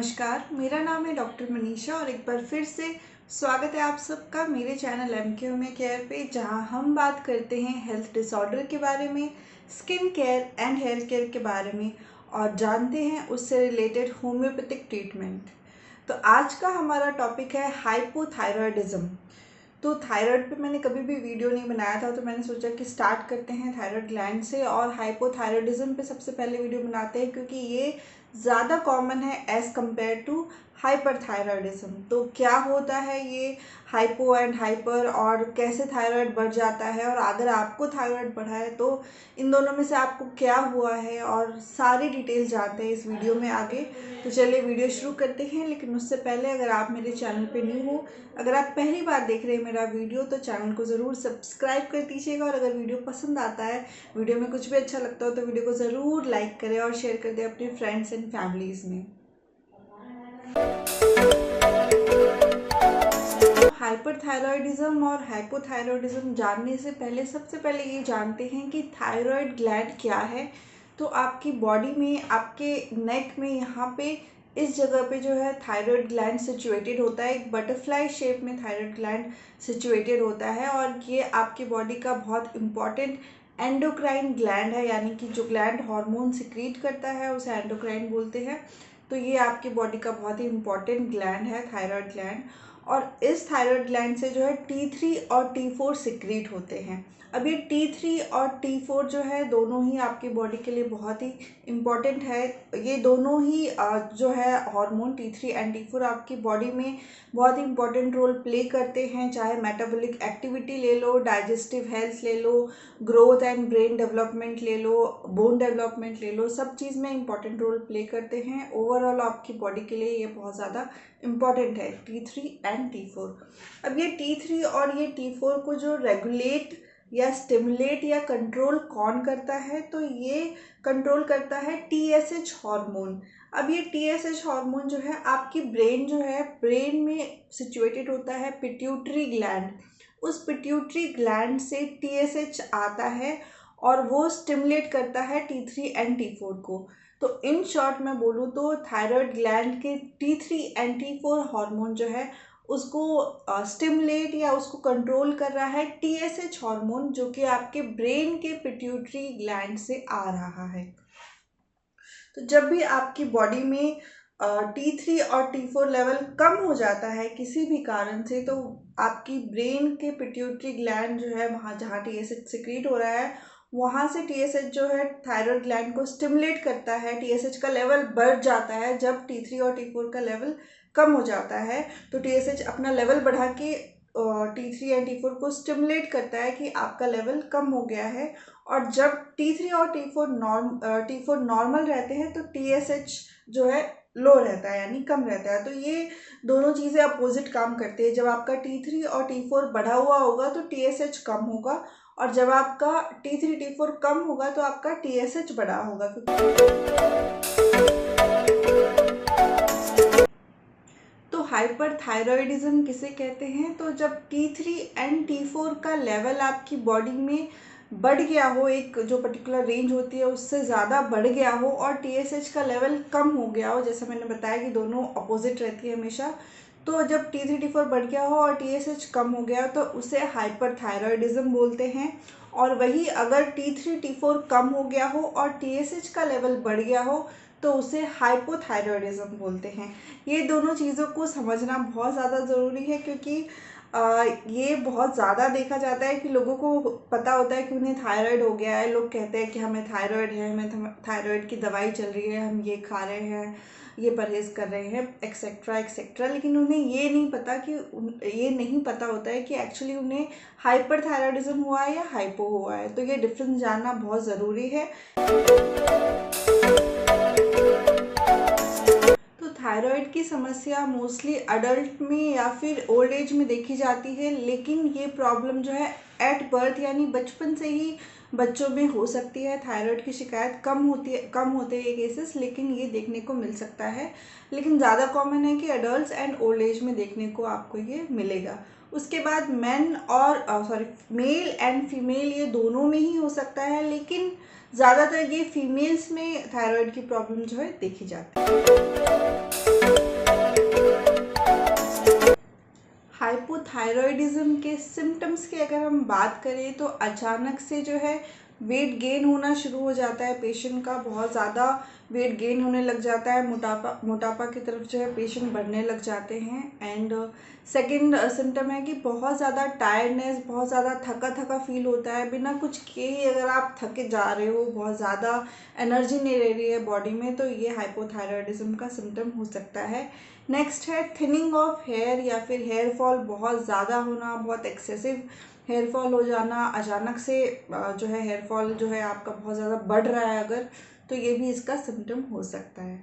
नमस्कार, मेरा नाम है डॉक्टर मनीषा और एक बार फिर से स्वागत है आप सबका मेरे चैनल एमके होम केयर पे, जहां हम बात करते हैं हेल्थ डिसऑर्डर के बारे में, skin care and hair care के बारे में और जानते हैं उससे रिलेटेड होम्योपैथिक ट्रीटमेंट। तो आज का हमारा टॉपिक है हाइपोथायरॉयडिज्म। तो थायराइड पे मैंने कभी भी वीडियो नहीं बनाया था, तो मैंने सोचा कि स्टार्ट करते हैं थायराइड ग्लैंड से और हाइपोथायरॉयडिज्म पे सबसे पहले वीडियो बनाते हैं, क्योंकि ये ज़्यादा कॉमन है एज़ कम्पेयर टू हाइपरथायरॉयडिज्म। तो क्या होता है ये हाइपो एंड हाइपर, और कैसे थायराइड बढ़ जाता है, और अगर आपको थायराइड बढ़ा है तो इन दोनों में से आपको क्या हुआ है, और सारी डिटेल्स जानते हैं इस वीडियो में आगे। तो चलिए वीडियो शुरू करते हैं। लेकिन उससे पहले अगर आप मेरे चैनल पे न्यू हो, अगर आप पहली बार देख रहे हैं मेरा वीडियो, तो चैनल को ज़रूर सब्सक्राइब कर दीजिएगा। और अगर वीडियो पसंद आता है, वीडियो में कुछ भी अच्छा लगता हो, तो वीडियो को ज़रूर लाइक करें और शेयर कर दें अपने फ्रेंड्स एंड फैमिलीज़ में। हाइपरथायरॉयडिज्म और हाइपोथायरॉयडिज्म जानने से पहले सबसे पहले ये जानते हैं कि थायराइड ग्लैंड क्या है। तो आपकी बॉडी में, आपके नेक में, यहाँ पे इस जगह पे जो है थायराइड ग्लैंड सिचुएटेड होता है। एक बटरफ्लाई शेप में थायराइड ग्लैंड सिचुएटेड होता है, और ये आपकी बॉडी का बहुत इम्पॉर्टेंट एंडोक्राइन ग्लैंड है, यानी कि जो ग्लैंड हार्मोन सिक्रीट करता है उसे एंडोक्राइन बोलते हैं। तो ये आपकी बॉडी का बहुत ही इम्पॉर्टेंट ग्लैंड है थायराइड ग्लैंड। और इस थायराइड ग्लैंड से जो है T3 और T4 सिक्रीट होते हैं। अब ये T3 और T4 जो है दोनों ही आपकी बॉडी के लिए बहुत ही इम्पॉर्टेंट है। ये दोनों ही जो है हार्मोन T3 एंड T4 आपकी बॉडी में बहुत ही इम्पॉर्टेंट रोल प्ले करते हैं। चाहे मेटाबॉलिक एक्टिविटी ले लो, डाइजेस्टिव हेल्थ ले लो, ग्रोथ एंड ब्रेन डेवलपमेंट ले लो, बोन डेवलपमेंट ले लो, सब चीज़ में इम्पॉर्टेंट रोल प्ले करते हैं। ओवरऑल आपकी बॉडी के लिए ये बहुत ज़्यादा इम्पॉर्टेंट है T3 एंड T4। अब ये T3 और ये T4 को जो रेगुलेट या स्टिमुलेट या कंट्रोल कौन करता है, तो ये कंट्रोल करता है TSH हार्मोन। अब ये TSH हार्मोन जो है आपकी ब्रेन जो है, ब्रेन में सिचुएटेड होता है पिट्यूटरी ग्लैंड। उस पिट्यूटरी ग्लैंड से TSH आता है और वो स्टिमुलेट करता है T3 एंड T4 को। तो इन शॉर्ट मैं बोलूँ तो थायराइड ग्लैंड के T3 एंड T4 हार्मोन जो है उसको स्टिमुलेट या उसको कंट्रोल कर रहा है TSH हार्मोन, जो कि आपके ब्रेन के पिट्यूटरी ग्लैंड से आ रहा है। तो जब भी आपकी बॉडी में T3 और T4 लेवल कम हो जाता है किसी भी कारण से, तो आपकी ब्रेन के पिट्यूटरी ग्लैंड जो है, वहाँ जहाँ TSH सिक्रीट हो रहा है, वहाँ से TSH जो है थायराइड ग्लैंड को स्टिमुलेट करता है। TSH का लेवल बढ़ जाता है। जब T3 और T4 का लेवल कम हो जाता है तो TSH अपना लेवल बढ़ा के T3 एंड T4 को स्टिमुलेट करता है कि आपका लेवल कम हो गया है। और जब T3 और T4 नॉर्मल रहते हैं तो TSH जो है लो रहता है, यानी कम रहता है। तो ये दोनों चीज़ें अपोजिट काम करती है। जब आपका T3 और T4 बढ़ा हुआ होगा तो TSH कम होगा, और जब आपका T3 T4 कम होगा तो आपका TSH बढ़ा होगा। तो हाइपरथायरॉयडिज्म किसे कहते हैं? तो जब T3 एंड T4 का लेवल आपकी बॉडी में बढ़ गया हो, एक जो पर्टिकुलर रेंज होती है उससे ज़्यादा बढ़ गया हो, और TSH का लेवल कम हो गया हो, जैसे मैंने बताया कि दोनों अपोजिट रहती है हमेशा। तो जब T3 T4 बढ़ गया हो और TSH कम हो गया तो उसे हाइपरथायरॉयडिज्म बोलते हैं। और वही अगर T3 T4 कम हो गया हो और TSH का लेवल बढ़ गया हो तो उसे हाइपोथायरॉयडिज्म बोलते हैं। ये दोनों चीज़ों को समझना बहुत ज़्यादा ज़रूरी है, क्योंकि ये बहुत ज़्यादा देखा जाता है कि लोगों को पता होता है कि उन्हें थायराइड हो गया है। लोग कहते हैं कि हमें थायराइड है, हमें थायराइड की दवाई चल रही है, हम ये खा रहे हैं, ये परहेज़ कर रहे हैं, एक्सेट्रा एक्सेट्रा। लेकिन उन्हें ये नहीं पता कि ये नहीं पता होता है कि एक्चुअली उन्हें हाइपरथायरॉयडिज्म हुआ है या हाइपो हुआ है। तो ये डिफरेंस जानना बहुत ज़रूरी है। थायराइड की समस्या मोस्टली अडल्ट में या फिर ओल्ड एज में देखी जाती है, लेकिन ये प्रॉब्लम जो है एट बर्थ यानी बचपन से ही बच्चों में हो सकती है। थायराइड की शिकायत कम होते हैं ये केसेस, लेकिन ये देखने को मिल सकता है। लेकिन ज़्यादा कॉमन है कि अडल्ट एंड ओल्ड एज में देखने को आपको ये मिलेगा। उसके बाद मेल एंड फीमेल ये दोनों में ही हो सकता है, लेकिन ज़्यादातर ये फीमेल्स में थायराइड की प्रॉब्लम जो है देखी जाती है। हाइपोथायरॉयडिज्म के सिम्टम्स की अगर हम बात करें तो अचानक से जो है वेट गेन होना शुरू हो जाता है पेशेंट का, बहुत ज़्यादा वेट गेन होने लग जाता है, मोटापा की तरफ जो है पेशेंट बढ़ने लग जाते हैं। एंड सेकंड सिम्टम है कि बहुत ज़्यादा टायर्डनेस, बहुत ज़्यादा थका थका फील होता है, बिना कुछ किए ही अगर आप थके जा रहे हो, बहुत ज़्यादा एनर्जी नहीं रह रही है बॉडी में, तो ये हाइपोथायरॉयडिज्म का सिम्टम हो सकता है। नेक्स्ट है थिनिंग ऑफ हेयर या फिर हेयर फॉल बहुत ज़्यादा होना, बहुत एक्सेसिव हेयर फॉल हो जाना, अचानक से जो है हेयर फॉल जो है आपका बहुत ज़्यादा बढ़ रहा है अगर, तो ये भी इसका सिम्टम हो सकता है।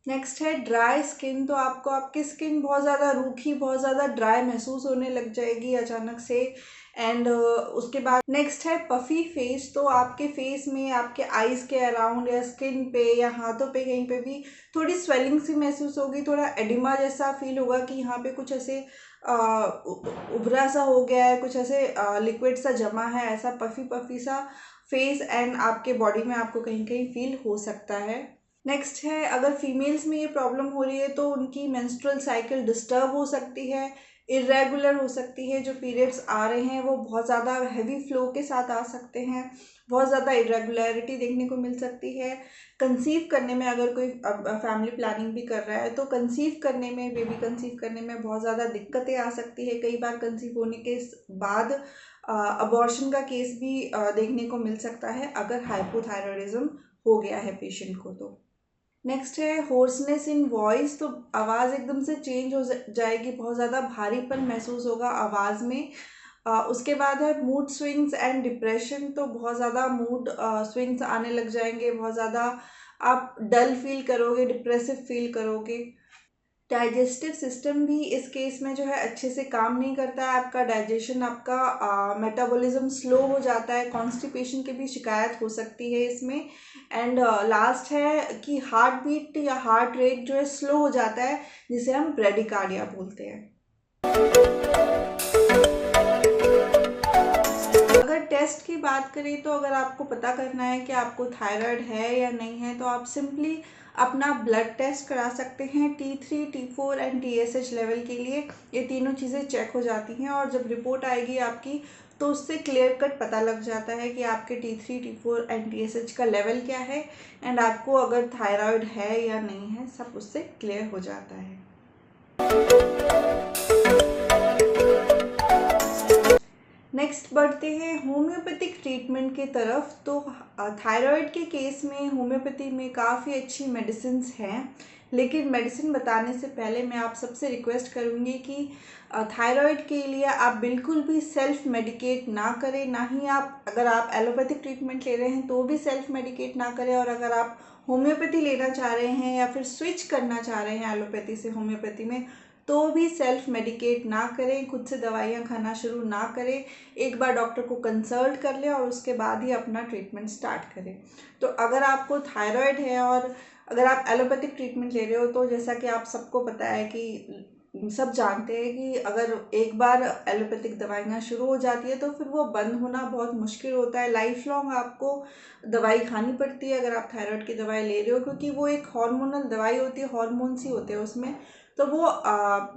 नेक्स्ट है ड्राई स्किन, तो आपको आपकी स्किन बहुत ज़्यादा रूखी, बहुत ज़्यादा ड्राई महसूस होने लग जाएगी अचानक से। एंड उसके बाद नेक्स्ट है पफ़ी फेस, तो आपके फेस में, आपके आईज़ के अराउंड या स्किन पे या हाथों पे कहीं पे भी थोड़ी स्वेलिंग सी महसूस होगी, थोड़ा एडिमा जैसा फील होगा कि यहाँ पे कुछ ऐसे उभरा सा हो गया है, कुछ ऐसे लिक्विड सा जमा है, ऐसा पफ़ी पफ़ी सा फेस एंड आपके बॉडी में आपको कहीं कहीं फील हो सकता है। नेक्स्ट है अगर फीमेल्स में ये प्रॉब्लम हो रही है तो उनकी मेंस्ट्रुअल साइकिल डिस्टर्ब हो सकती है, इरेगुलर हो सकती है, जो पीरियड्स आ रहे हैं वो बहुत ज़्यादा हैवी फ्लो के साथ आ सकते हैं, बहुत ज़्यादा इरेगुलरिटी देखने को मिल सकती है। कंसीव करने में अगर कोई फैमिली प्लानिंग भी कर रहा है तो कंसीव करने में, बेबी कंसीव करने में बहुत ज़्यादा दिक्कतें आ सकती है। कई बार कंसीव होने के बाद अबॉर्शन का केस भी देखने को मिल सकता है अगर हाइपोथायरॉयडिज्म हो गया है पेशेंट को तो। नेक्स्ट है होर्सनेस इन वॉइस, तो आवाज़ एकदम से चेंज हो जाएगी, बहुत ज़्यादा भारीपन महसूस होगा आवाज़ में। उसके बाद है मूड स्विंग्स एंड डिप्रेशन, तो बहुत ज़्यादा मूड स्विंग्स आने लग जाएंगे, बहुत ज़्यादा आप डल फील करोगे, डिप्रेसिव फील करोगे। डाइजेस्टिव सिस्टम भी इस केस में जो है अच्छे से काम नहीं करता है, आपका डाइजेशन, आपका मेटाबॉलिज्म स्लो हो जाता है, कॉन्स्टिपेशन की भी शिकायत हो सकती है इसमें। एंड लास्ट है कि हार्ट बीट या हार्ट रेट जो है स्लो हो जाता है, जिसे हम ब्रेडिकार्डिया बोलते हैं। अगर टेस्ट की बात करें तो अगर आपको पता करना है कि आपको थायराइड है या नहीं है, तो आप सिंपली अपना ब्लड टेस्ट करा सकते हैं T3, T4 and TSH level के लिए। ये तीनों चीज़ें चेक हो जाती हैं और जब रिपोर्ट आएगी आपकी तो उससे क्लियर कट पता लग जाता है कि आपके T3, T4 एंड TSH का लेवल क्या है एंड आपको अगर थायराइड है या नहीं है, सब उससे क्लियर हो जाता है। नेक्स्ट बढ़ते हैं होम्योपैथिक ट्रीटमेंट की तरफ। तो थायराइड के केस में होम्योपैथी में काफ़ी अच्छी मेडिसिन्स हैं, लेकिन मेडिसिन बताने से पहले मैं आप सबसे रिक्वेस्ट करूँगी कि थायराइड के लिए आप बिल्कुल भी सेल्फ मेडिकेट ना करें, ना ही आप, अगर आप एलोपैथिक ट्रीटमेंट ले रहे हैं तो भी सेल्फ मेडिकेट ना करें, और अगर आप होम्योपैथी लेना चाह रहे हैं या फिर स्विच करना चाह रहे हैं एलोपैथी से होम्योपैथी में, तो भी सेल्फ मेडिकेट ना करें, खुद से दवाइयाँ खाना शुरू ना करें। एक बार डॉक्टर को कंसल्ट कर लें और उसके बाद ही अपना ट्रीटमेंट स्टार्ट करें। तो अगर आपको थायराइड है और अगर आप एलोपैथिक ट्रीटमेंट ले रहे हो, तो जैसा कि आप सबको पता है कि सब जानते हैं कि अगर एक बार एलोपैथिक दवाइयाँ शुरू हो जाती है तो फिर वो बंद होना बहुत मुश्किल होता है। लाइफ लॉन्ग आपको दवाई खानी पड़ती है अगर आप थायराइड की दवाई ले रहे हो, क्योंकि वो एक हार्मोनल दवाई होती है, हार्मोन्स ही होते हैं उसमें, तो वो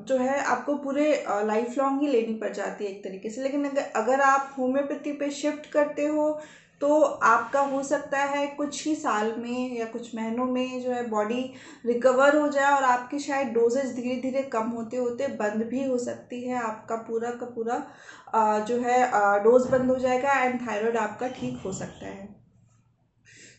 जो है आपको पूरे लाइफ लॉन्ग ही लेनी पड़ जाती है एक तरीके से। लेकिन अगर आप होम्योपैथी पे शिफ्ट करते हो तो आपका हो सकता है कुछ ही साल में या कुछ महीनों में जो है बॉडी रिकवर हो जाए और आपकी शायद डोजेज धीरे धीरे कम होते होते बंद भी हो सकती है। आपका पूरा का पूरा जो है डोज बंद हो जाएगा एंड थायराइड आपका ठीक हो सकता है।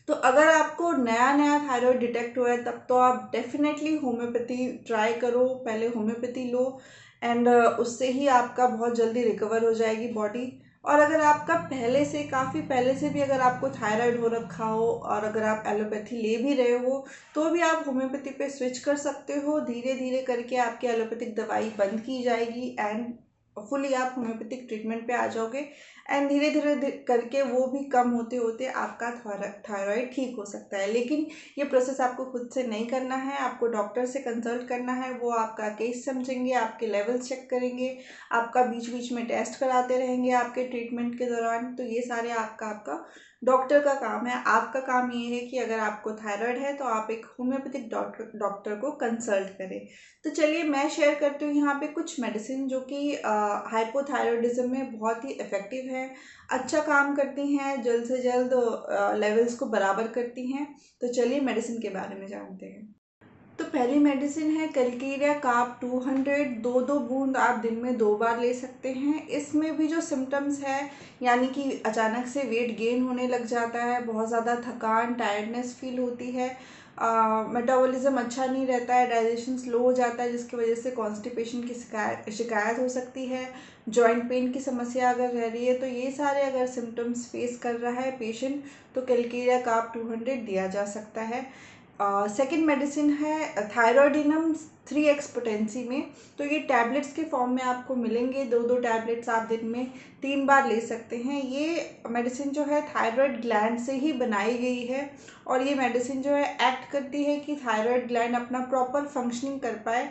तो अगर आपको नया नया थायराइड डिटेक्ट हुआ है तब तो आप डेफिनेटली होम्योपैथी ट्राई करो, पहले होम्योपैथी लो एंड उससे ही आपका बहुत जल्दी रिकवर हो जाएगी बॉडी। और अगर आपका पहले से, काफ़ी पहले से भी अगर आपको थायराइड हो रखा हो और अगर आप एलोपैथी ले भी रहे हो तो भी आप होम्योपैथी पे स्विच कर सकते हो। धीरे धीरे करके आपकी एलोपैथिक दवाई बंद की जाएगी एंड फुली आप होम्योपैथिक ट्रीटमेंट पे आ जाओगे एंड धीरे धीरे करके वो भी कम होते होते आपका थायराइड ठीक हो सकता है। लेकिन ये प्रोसेस आपको खुद से नहीं करना है, आपको डॉक्टर से कंसल्ट करना है। वो आपका केस समझेंगे, आपके लेवल्स चेक करेंगे, आपका बीच बीच में टेस्ट कराते रहेंगे आपके ट्रीटमेंट के दौरान। तो ये सारे आपका डॉक्टर का काम है। आपका काम ये है कि अगर आपको थायराइड है तो आप एक होम्योपैथिक डॉक्टर को कंसल्ट करें। तो चलिए मैं शेयर करती हूँ यहाँ पे कुछ मेडिसिन जो कि हाइपोथायरॉयडिज्म में बहुत ही इफ़ेक्टिव है, अच्छा काम करती हैं, जल्द से जल्द लेवल्स को बराबर करती हैं। तो चलिए मेडिसिन के बारे में जानते हैं। तो पहली मेडिसिन है कैलकेरिया कार्ब 200। दो बूंद आप दिन में 2 बार ले सकते हैं। इसमें भी जो सिम्टम्स है यानी कि अचानक से वेट गेन होने लग जाता है, बहुत ज़्यादा थकान, टायर्डनेस फील होती है, मेटाबॉलिज्म अच्छा नहीं रहता है, डाइजेशन स्लो हो जाता है जिसकी वजह से कॉन्स्टिपेशन की शिकायत हो सकती है, जॉइंट पेन की समस्या अगर रह रही है, तो ये सारे अगर सिम्टम्स फेस कर रहा है पेशेंट तो कैलकेरिया कार्ब 200 दिया जा सकता है। सेकेंड मेडिसिन है थायरॉयडिनम 3x पोटेंसी में। तो ये टैबलेट्स के फॉर्म में आपको मिलेंगे, 2 टैबलेट्स आप दिन में 3 बार ले सकते हैं। ये मेडिसिन जो है थायराइड ग्लैंड से ही बनाई गई है और ये मेडिसिन जो है एक्ट करती है कि थायराइड ग्लैंड अपना प्रॉपर फंक्शनिंग कर पाए,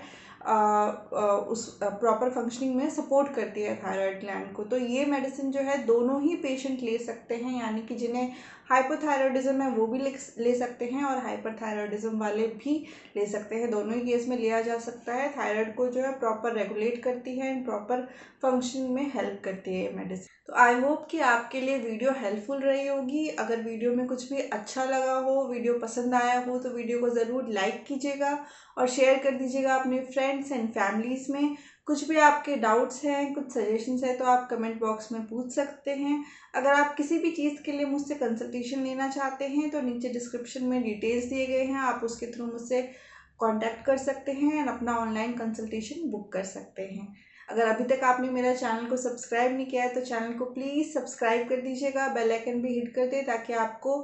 उस प्रॉपर फंक्शनिंग में सपोर्ट करती है थायराइड ग्लैंड को। तो ये मेडिसिन जो है दोनों ही पेशेंट ले सकते हैं, यानी कि जिन्हें हाइपोथायरॉयडिज्म है वो भी ले सकते हैं और हाइपरथायरॉयडिज्म वाले भी ले सकते हैं। दोनों ही केस में लिया जा सकता है। थायराइड को जो है प्रॉपर रेगुलेट करती है एंड प्रॉपर फंक्शन में हेल्प करती है ये मेडिसिन। तो आई होप कि आपके लिए वीडियो हेल्पफुल रही होगी। अगर वीडियो में कुछ भी अच्छा लगा हो, वीडियो पसंद आया हो, तो वीडियो को ज़रूर लाइक कीजिएगा और शेयर कर दीजिएगा अपने फ्रेंड्स एंड फैमिलीज़ में। कुछ भी आपके डाउट्स हैं, कुछ सजेशंस हैं तो आप कमेंट बॉक्स में पूछ सकते हैं। अगर आप किसी भी चीज़ के लिए मुझसे कंसल्टेशन लेना चाहते हैं तो नीचे डिस्क्रिप्शन में डिटेल्स दिए गए हैं, आप उसके थ्रू मुझसे कांटेक्ट कर सकते हैं और अपना ऑनलाइन कंसल्टेशन बुक कर सकते हैं। अगर अभी तक आपने मेरा चैनल को सब्सक्राइब नहीं किया है तो चैनल को प्लीज़ सब्सक्राइब कर दीजिएगा, बेल आइकन भी हिट कर दें ताकि आपको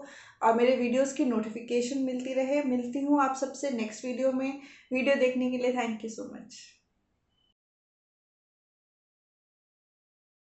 मेरे वीडियोस की नोटिफिकेशन मिलती रहे। मिलती हूँ आप सबसे नेक्स्ट वीडियो में। वीडियो देखने के लिए थैंक यू सो मच।